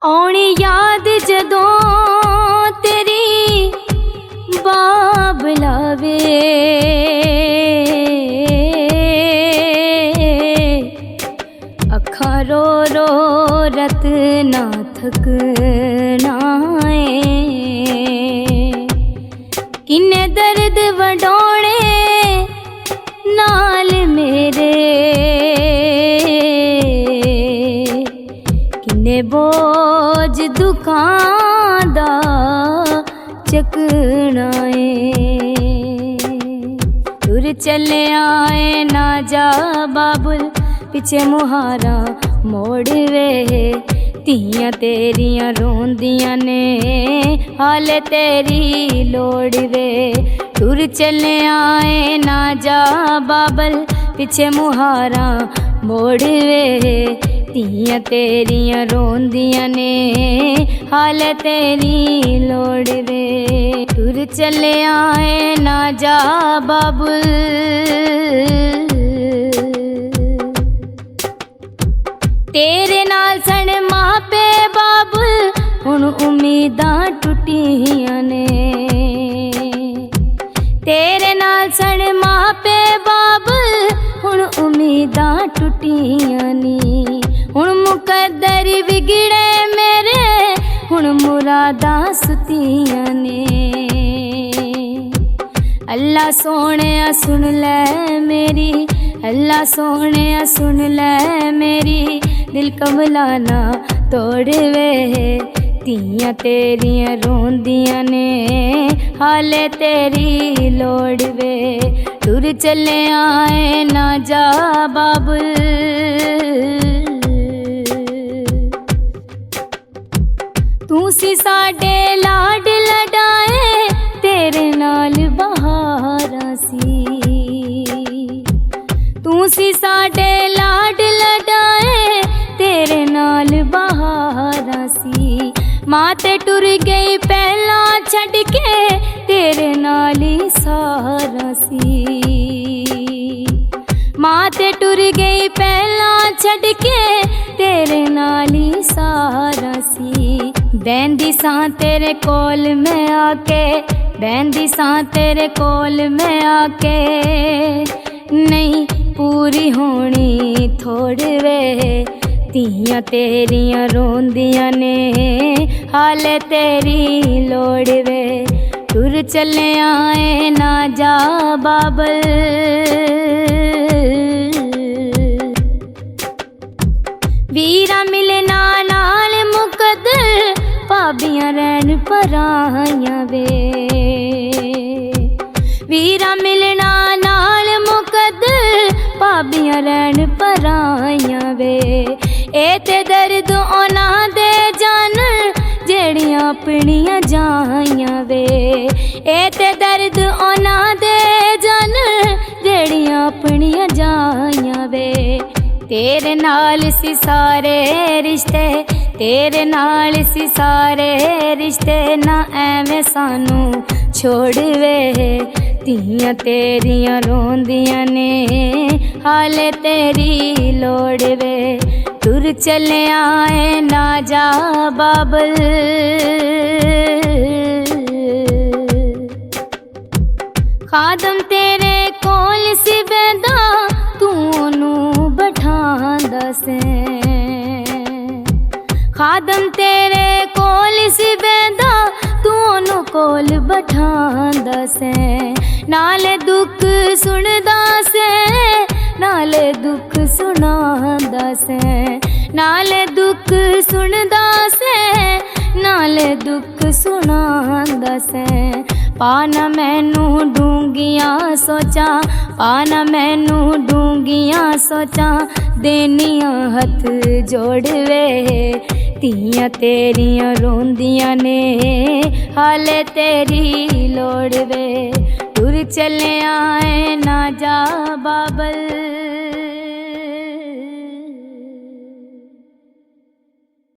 आउणी याद जदों तेरी बाबलावे, अखां रो रो रत ना थकना है। किन्ने दर्द वडोणे नाल मेरे, किन्ने बोझ दुखां दा चकना है। तुर चले आए ना जा बाबुल पिछे मुहारा मोड़ वे, तियां तेरियां रोंदियां ने हाले तेरी लोड़ वे। तुर चले आए ना जा बाबल पिछे मुहारा मोड़ वे, तियां तेरियां रोंदियां ने हाले तेरी लोड़ वे। तुर चले आए ना जा बाबुल, तेरे नाल सन मापे बाबुल हुण उम्मीदां टुटियां ने। तेरे नाल सन मापे बाबुल हुण उम्मीदां टुटियां नी। हुण मुकद्दर बिगड़े मेरे, हुण मुरादां सुतियां ने। अल्लाह सोहणिया सुन लै मेरी, अल्लाह सोहणिया सुन लै मेरी, दिल कमला ना तोड़ वे, तियां तेरियां रोंदियां ने हाले तेरी लोड़ वे। तुर चले आए ना जा बाबुल, तू सी साडे लाड लडाए, तेरे नाल बहारा सी। तू सी साडे लाड लडाए, तेरे नाल बहारा सी। मां ते टुर गई पहला छड़ के, तेरे नाल ही सहारा सी। मां ते टुर गई पहला छड़ के, तेरे नाल ही सहारा सी। बैंदी सां तेरे कोल मैं आके, बैंदी सां तेरे कोल मैं आके, नहीं पूरी होनी थोड़ वे, तियां तेरियां रोंदियां ने हाले तेरी लोड़ वे। तुर चले आए ना जा बाबल, वीरा मिलना नाल मुकद्दर, भाबियां रैन पराइयां वे। वीरा मिलना नाल मुकद्दर, भाबियां रैन पराइयां वे। ए ते दर्द उन्हां दे जान जेड़ियां अपनियां जाइयां वे। ए ते दर्द उन्हां दे जान जेड़ियां अपनियां जाइयां वे। तेरे नाल सी सारे रिश्ते, तेरे नाल सी सारे रिश्ते, ना ऐवें सानू छोड़ वे, तियां तेरियां रोंदियां ने हाले तेरी लोड़ वे। तुर चले आए ना जा बाबल, खादम तेरे कोल सी बैदा, तू ओनू बठांदा से। खादम तेरे कोल सी बैदा, तू ओनू कोल बठांदा से। नाले दुख सुनदा से, नाले दुख सुनांदा से। नाले दुख सुनदा से, नाले दुख सुनांदा से। पाना मैनू डूंगियां सोचा, पाना मैनू डूंगियां सोचा, देनियां हथ जोड़ वे, तियां तेरियां रोंदियां ने हाले तेरी लोड़ वे। तुर चले आए ना जा बाबल।